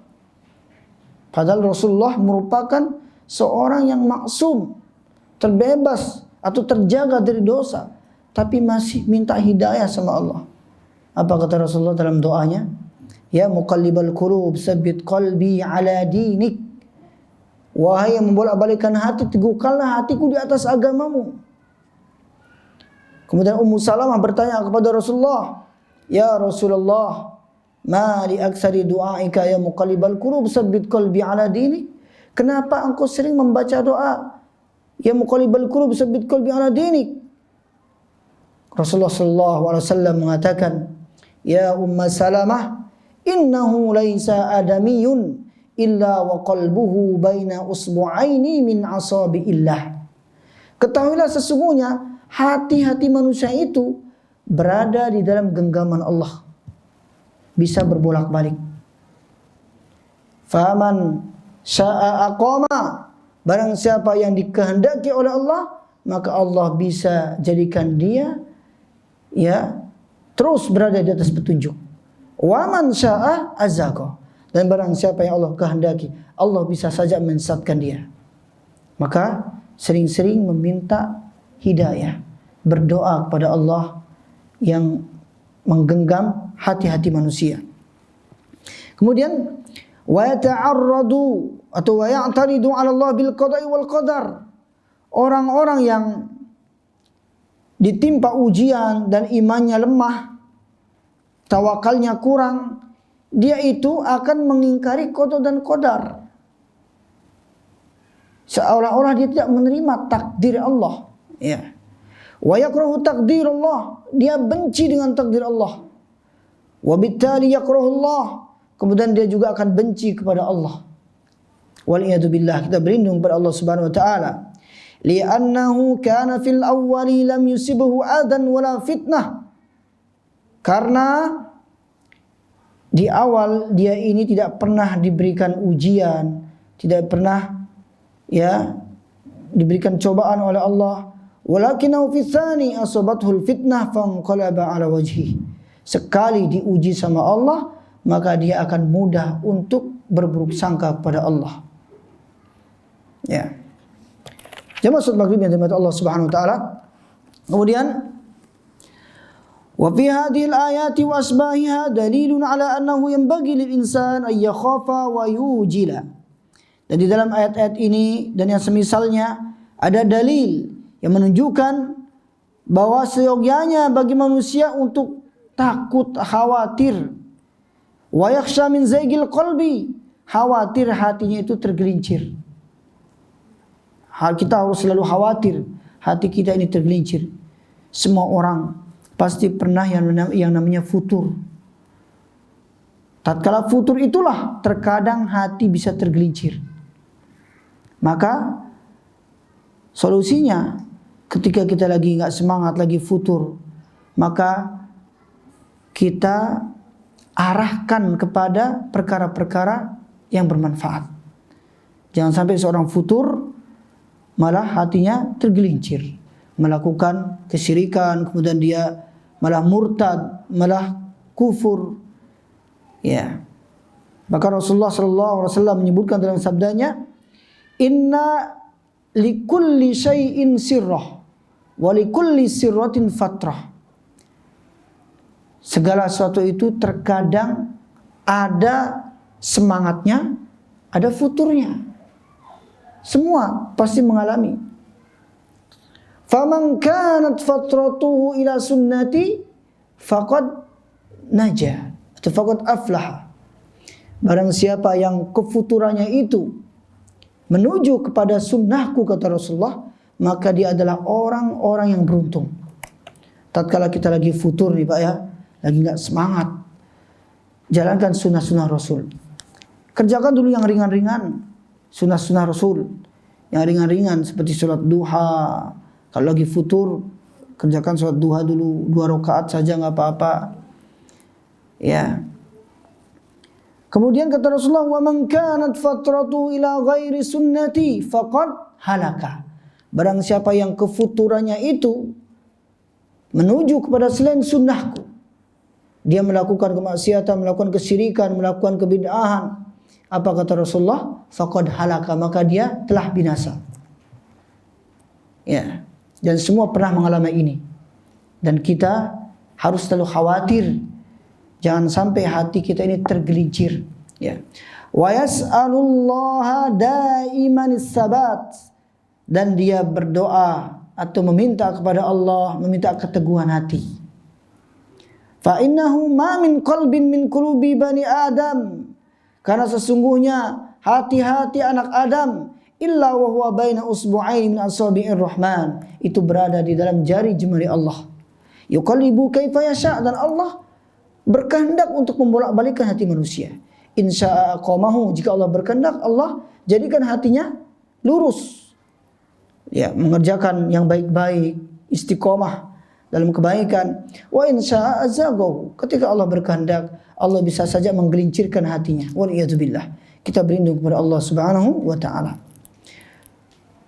Padahal Rasulullah merupakan seorang yang maksum, terbebas atau terjaga dari dosa. tapi masih minta hidayah sama Allah. Apa kata Rasulullah dalam doanya? Ya muqallibal qulub, tsabbit qalbi ala dinik. Wahai yang membolak-balikkan hati, teguhkanlah hatiku di atas agamamu. Kemudian Ummu Salamah bertanya kepada Rasulullah, ya Rasulullah, ma li aksari du'aika ya muqallibal qulub tsabbit qalbi ala dinik. Kenapa engkau sering membaca doa ya muqallibal qulub tsabbit qalbi ala dinik? Rasulullah sallallahu alaihi wasallam mengatakan, ya Ummu Salamah, innahu laisa adamiyun illa wa qalbuhu baina usbu'aini min asabiillah. Ketahuilah sesungguhnya hati-hati manusia itu berada di dalam genggaman Allah, bisa berbolak-balik. Faman syaa aqama, barang siapa yang dikehendaki oleh Allah, maka Allah bisa jadikan dia terus berada di atas petunjuk. Wa man syaa azagha, dan barang siapa yang Allah kehendaki, Allah bisa saja menyesatkan dia. Maka sering-sering meminta hidayah, berdoa kepada Allah yang menggenggam hati-hati manusia. Kemudian wa yata'arradu atau wa ya'taridu 'ala Allah bil qada'i wal qadar. Orang-orang yang ditimpa ujian dan imannya lemah, tawakalnya kurang, dia itu akan mengingkari qada dan qadar. Seolah-olah dia tidak menerima takdir Allah. Ya. Wa yakrahu takdir Allah, dia benci dengan takdir Allah. Wa bittali yakrahu Allah, kemudian dia juga akan benci kepada Allah. Wal iyadu billah, kita berlindung kepada Allah Subhanahu wa taala. Li'annahu kana fil awwali lam yusibuhu adan wala fitnah. Karena di awal dia ini tidak pernah diberikan ujian, tidak pernah diberikan cobaan oleh Allah. Walakinahu fi tsani asabathul fitnah fanqalaba ala wajhi. Sekali diuji sama Allah, maka dia akan mudah untuk berburuk sangka kepada Allah. Ya. Jemaah salat maghrib yang dirahmati Allah Subhanahu wa taala. Kemudian wa fi hadhihi al-ayati wa asbahiha dalilun ala annahu yanbaghi lil insan ay yakhafa wa yujila. Dan di dalam ayat-ayat ini dan yang semisalnya ada dalil yang menunjukkan bahwa seyogyanya bagi manusia untuk takut, khawatir. Wa yakhsha min zaygil qalbi, khawatir hatinya itu tergelincir. Kita harus selalu khawatir hati kita ini tergelincir. Semua orang pasti pernah yang namanya futur. Tatkala futur itulah terkadang hati bisa tergelincir. Maka solusinya ketika kita lagi nggak semangat, lagi futur, maka kita arahkan kepada perkara-perkara yang bermanfaat. Jangan sampai seorang futur malah hatinya tergelincir, melakukan kesyirikan, kemudian dia malah murtad, malah kufur. Ya. Maka Rasulullah SAW menyebutkan dalam sabdanya, inna likulli syai'in sirrah wa likulli sirratin fatrah. Segala sesuatu itu terkadang ada semangatnya, ada futurnya. Semua pasti mengalami. Faman kanat fatratuhu ila sunnati faqad naja atau faqad aflaha. Barang siapa yang kefuturannya itu menuju kepada sunnahku, kata Rasulullah, maka dia adalah orang-orang yang beruntung. Tatkala kita lagi futur nih Pak ya, lagi nggak semangat, jalankan sunnah-sunnah Rasul. Kerjakan dulu yang ringan-ringan, sunnah-sunnah Rasul. Yang ringan-ringan seperti sholat duha. Kalau lagi futur, kerjakan sholat duha dulu 2 rakaat saja nggak apa-apa. Ya. Kemudian kata Rasulullah, wa man kanat fatratu ila ghairi sunnati faqad halaka. Barang siapa yang kefuturannya itu menuju kepada selain sunnahku, dia melakukan kemaksiatan, melakukan kesyirikan, melakukan kebid'ahan, apa kata Rasulullah? Faqad halaka, maka dia telah binasa. Ya. Dan semua pernah mengalami ini. Dan kita harus selalu khawatir jangan sampai hati kita ini tergelincir, ya. Wa yas'alullaha daiman sabat, dan dia berdoa atau meminta kepada Allah, meminta keteguhan hati. Fa innahu ma min qalbin min qulubi bani Adam, karena sesungguhnya hati-hati anak Adam illa wa huwa baina usbu'ain min asabi'ir rahman, itu berada di dalam jari jemari Allah. Yuqallibu kaifa yasha, dan Allah berkehendak untuk membolak-balikkan hati manusia. Insya'a aqamahu, jika Allah berkehendak, Allah jadikan hatinya lurus, ya, mengerjakan yang baik-baik, istiqomah dalam kebaikan. Wa insya'a azaghahu, ketika Allah berkehendak, Allah bisa saja menggelincirkan hatinya. Waliyadzubillah. Kita berlindung kepada Allah Subhanahu wa taala.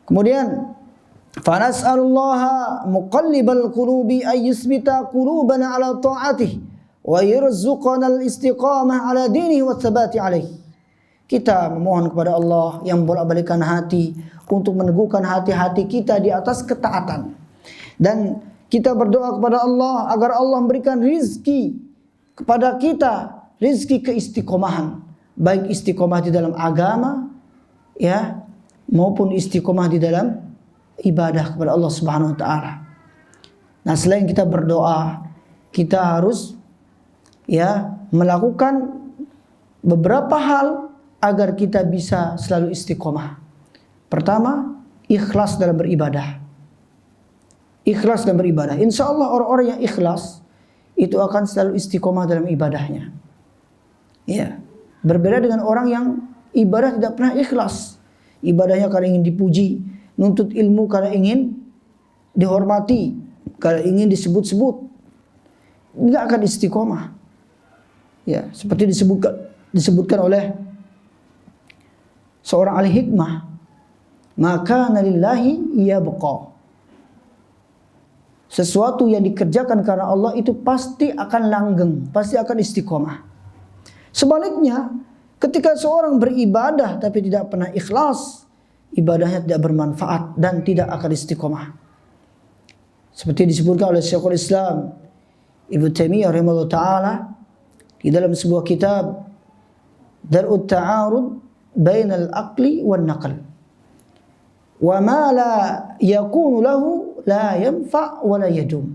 Kemudian fanas'alullaha muqallibal qulubi ay yusbita qulubana ala ta'atih wa yarzuqana al-istiqamah ala dinihi wa tsabati alaihi. Kita memohon kepada Allah yang bolak-balikan hati untuk meneguhkan hati-hati kita di atas ketaatan. Dan kita berdoa kepada Allah agar Allah memberikan rizki kepada kita, rizki keistiqomahan, baik istiqomah di dalam agama, ya, maupun istiqomah di dalam ibadah kepada Allah Subhanahu wa taala. Nah, selain kita berdoa, kita harus, ya, melakukan beberapa hal agar kita bisa selalu istiqomah. Pertama, ikhlas dalam beribadah. Ikhlas dalam beribadah. Insya Allah orang-orang yang ikhlas itu akan selalu istiqomah dalam ibadahnya. Ya, berbeda dengan orang yang ibadah tidak pernah ikhlas. Ibadahnya karena ingin dipuji, nuntut ilmu karena ingin dihormati, karena ingin disebut-sebut, nggak akan istiqomah. Ya, seperti disebutkan oleh seorang ahli hikmah, maka nalillahi yabqa. Sesuatu yang dikerjakan karena Allah itu pasti akan langgeng, pasti akan istiqomah. Sebaliknya, ketika seorang beribadah tapi tidak pernah ikhlas, ibadahnya tidak bermanfaat dan tidak akan istiqomah. Seperti disebutkan oleh Syekhul Islam Ibnu Taimiyah rahimahullah ta'ala di dalam sebuah kitab Dar'ut Ta'arud Bainal Aqli wan Naql. Wa ma la yakunu lahu la yanfa' wa la yadum.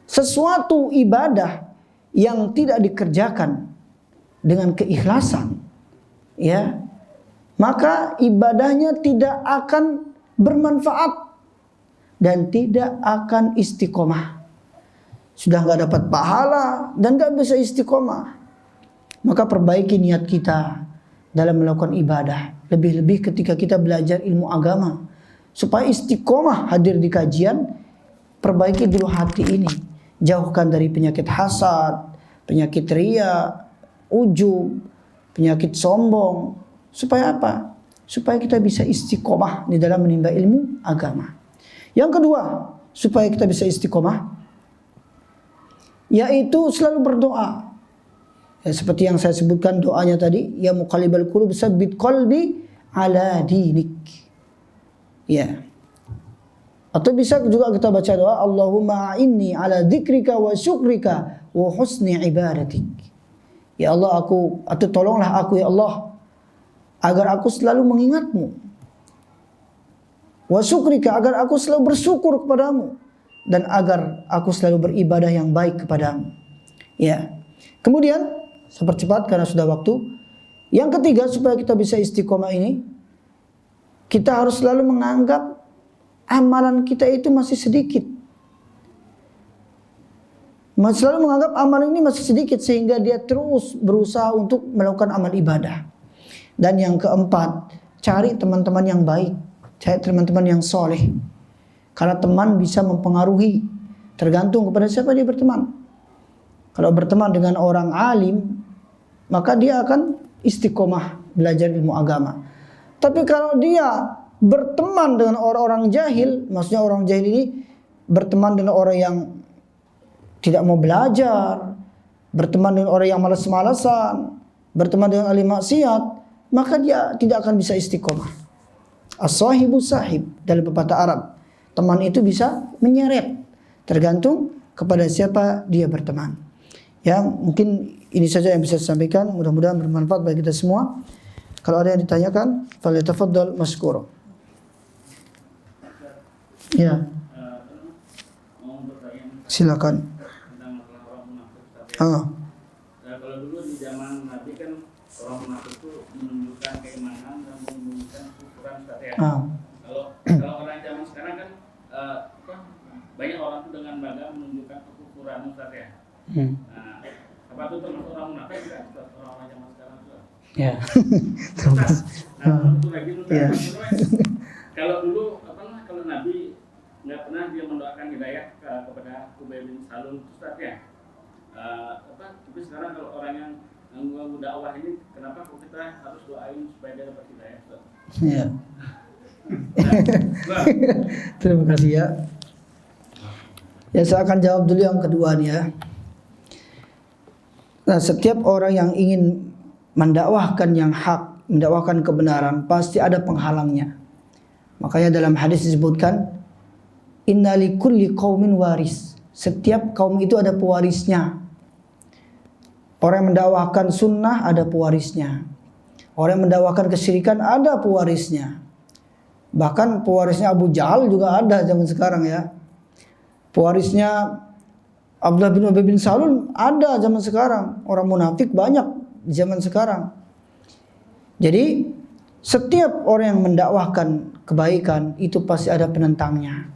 Sesuatu ibadah yang tidak dikerjakan dengan keikhlasan, ya, maka ibadahnya tidak akan bermanfaat dan tidak akan istiqomah. Sudah nggak dapat pahala dan nggak bisa istiqomah. Maka perbaiki niat kita dalam melakukan ibadah. Lebih-lebih ketika kita belajar ilmu agama, supaya istiqomah hadir di kajian. Perbaiki dulu hati ini, jauhkan dari penyakit hasad, penyakit riya, ujub, penyakit sombong. Supaya apa? Supaya kita bisa istiqomah di dalam menimba ilmu agama. Yang kedua, supaya kita bisa istiqomah, yaitu selalu berdoa. Ya, seperti yang saya sebutkan doanya tadi, ya muqallibal qulub tsabbit qalbi ala dinik. Ya. Atau bisa juga kita baca doa, Allahumma inni ala dzikrika wa syukrika wa husni ibadatik. Ya Allah, tolonglah aku ya Allah, agar aku selalu mengingatmu. Wa syukrika, agar aku selalu bersyukur kepadamu. Dan agar aku selalu beribadah yang baik kepadamu. Ya. Kemudian, saya percepat karena sudah waktu. Yang ketiga, supaya kita bisa istiqomah ini, kita harus selalu menganggap amalan kita itu masih sedikit. Selalu menganggap amalan ini masih sedikit, sehingga dia terus berusaha untuk melakukan amal ibadah. Dan yang keempat, cari teman-teman yang baik, cari teman-teman yang soleh. Karena teman bisa mempengaruhi, tergantung kepada siapa dia berteman. Kalau berteman dengan orang alim, maka dia akan istiqomah belajar ilmu agama. Tapi kalau dia berteman dengan orang-orang jahil, maksudnya orang jahil ini berteman dengan orang yang tidak mau belajar, berteman dengan orang yang malas-malasan, berteman dengan ahli maksiat, maka dia tidak akan bisa istiqomah. As-sahibu sahib dalam pepatah Arab. Teman itu bisa menyeret, tergantung kepada siapa dia berteman. Ya, mungkin ini saja yang bisa saya sampaikan. Mudah-mudahan bermanfaat bagi kita semua. Kalau ada yang ditanyakan, falyatafaddal mashkura. Ya. Silakan. Kalau dulu di zaman Nabi kan orang munafik itu menunjukkan keimanan dan menyembunyikan kekufuran, Ustaz ya. Kalau orang zaman sekarang kan banyak orang itu dengan bangga menunjukkan kekufuran, Ustaz ya. Nah, apa itu termasuk orang munafik juga, Ustaz, orang zaman sekarang Ustaz? Ya. Itu lagi Ustaz. Kalau dulu kalau Nabi nggak pernah dia mendoakan hidayah kepada Ubay bin Salul, Ustaz ya. Tapi sekarang kalau orang yang dakwah ini, kenapa kok kita harus doain supaya dia dapat hidayah, Ustaz? Ya. Terima kasih ya. Ya, saya akan jawab dulu yang kedua nih ya. Nah, setiap orang yang ingin mendakwahkan yang hak, mendakwahkan kebenaran, pasti ada penghalangnya. Makanya dalam hadis disebutkan, inna likulli qaumin waris. Setiap kaum itu ada pewarisnya. Orang yang mendakwahkan sunnah ada pewarisnya. Orang yang mendakwahkan kesyirikan ada pewarisnya. Bahkan pewarisnya Abu Jahal juga ada zaman sekarang ya. Pewarisnya Abdullah bin Ubay bin Salul ada zaman sekarang. Orang munafik banyak di zaman sekarang. Jadi setiap orang yang mendakwahkan kebaikan itu pasti ada penentangnya.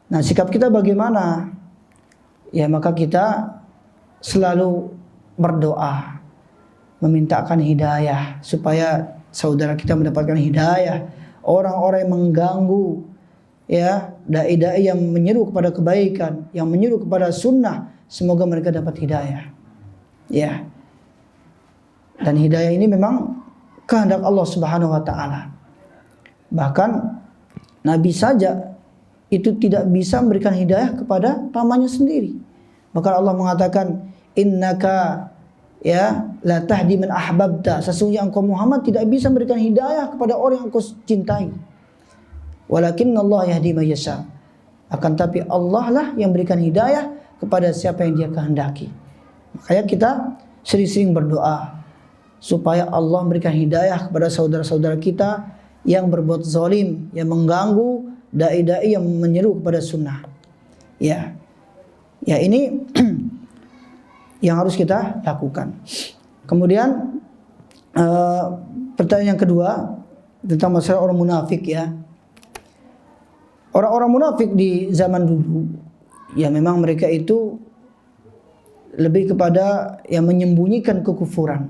Nah, sikap kita bagaimana? Ya, maka kita selalu berdoa, memintakan hidayah supaya saudara kita mendapatkan hidayah. Orang-orang yang mengganggu, ya, dai-dai yang menyeru kepada kebaikan, yang menyeru kepada sunnah, semoga mereka dapat hidayah. Ya. Dan hidayah ini memang kehendak Allah Subhanahu wa taala. Bahkan Nabi saja itu tidak bisa memberikan hidayah kepada pamannya sendiri. Bahkan Allah mengatakan, innaka ya la tahdi man ahbabta. Sesungguhnya engkau Muhammad tidak bisa memberikan hidayah kepada orang yang engkau cintai. Walakinnallaha yahdi may yasha. Akan tapi Allah lah yang memberikan hidayah kepada siapa yang dia kehendaki. Makanya kita sering-sering berdoa supaya Allah memberikan hidayah kepada saudara-saudara kita yang berbuat zalim, yang mengganggu dai-dai yang menyeru kepada sunnah. Ya. Ya, ini yang harus kita lakukan. Kemudian pertanyaan yang kedua tentang masalah orang munafik ya. Orang-orang munafik di zaman dulu ya memang mereka itu lebih kepada yang menyembunyikan kekufuran.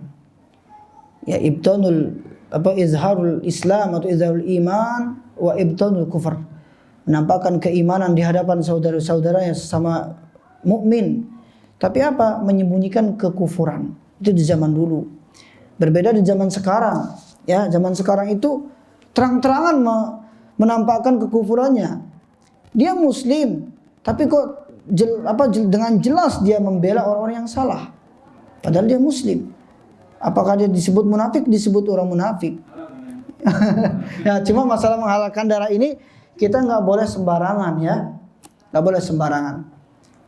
Ya, izharul Islam atau izharul iman wa ibtanul kufur. Menampakkan keimanan di hadapan saudara-saudara yang sesama mukmin. Tapi apa? Menyembunyikan kekufuran. Itu di zaman dulu. Berbeda di zaman sekarang. Ya, zaman sekarang itu terang-terangan menampakkan kekufurannya. Dia muslim, tapi kok dengan jelas dia membela orang-orang yang salah. Padahal dia muslim. Apakah dia disebut munafik? Disebut orang munafik. Ya, cuma masalah menghalalkan darah ini kita nggak boleh sembarangan ya. Nggak boleh sembarangan.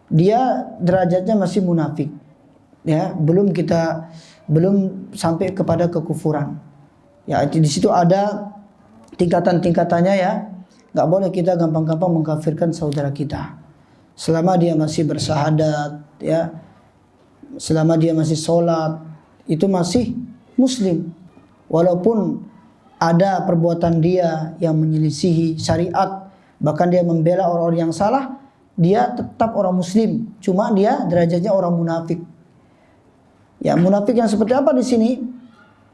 Dia derajatnya masih munafik. Ya, belum sampai kepada kekufuran. Ya, di situ ada tingkatan-tingkatannya ya. Nggak boleh kita gampang-gampang mengkafirkan saudara kita. Selama dia masih bersyahadat, ya, selama dia masih sholat, itu masih muslim. Walaupun ada perbuatan dia yang menyelisihi syariat, bahkan dia membela orang-orang yang salah, dia tetap orang muslim. Cuma dia derajatnya orang munafik. Ya, munafik yang seperti apa di sini?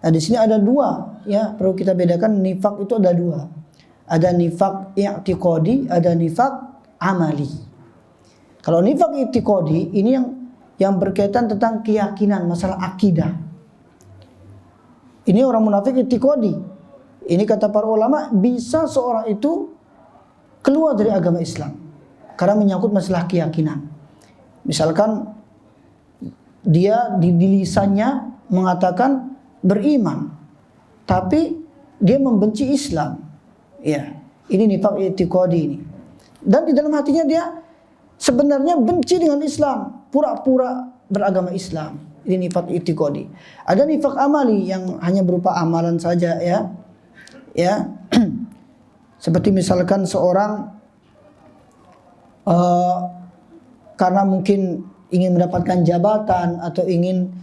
Nah, di sini ada dua, ya, perlu kita bedakan. Nifak itu ada dua. Ada nifak i'tiqadi, ada nifak amali. Kalau nifak i'tiqadi ini yang berkaitan tentang keyakinan, masalah akidah. Ini orang munafik i'tiqadi. Ini kata para ulama, bisa seorang itu keluar dari agama Islam karena menyangkut masalah keyakinan. Misalkan dia di lisannya mengatakan beriman, tapi dia membenci Islam. Ya, ini nifaq i'tiqadi ini. Dan di dalam hatinya dia sebenarnya benci dengan Islam, pura-pura beragama Islam. Ini nifak i'tiqadi. Ada nifak amali yang hanya berupa amalan saja, ya. Ya. Seperti misalkan seorang karena mungkin ingin mendapatkan jabatan atau ingin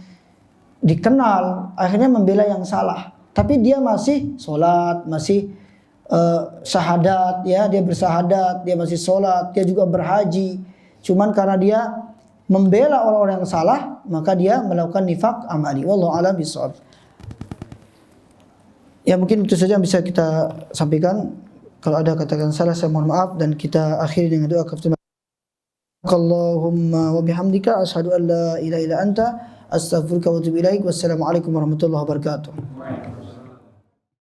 dikenal, akhirnya membela yang salah. Tapi dia masih sholat, masih syahadat, ya, dia bersahadat, dia masih sholat, dia juga berhaji. Cuman karena dia membela orang-orang yang salah, maka dia melakukan nifak amali. Wallahu a'lam bishawab. Ya, mungkin itu saja yang bisa kita sampaikan. Kalau ada katakan salah, saya mohon maaf, dan kita akhiri dengan doa kafir. Allahumma wa bihamdika asyhadu an la ilaha illa anta astaghfiruka wa atubu ilaik. Wassalamualaikum warahmatullahi wabarakatuh.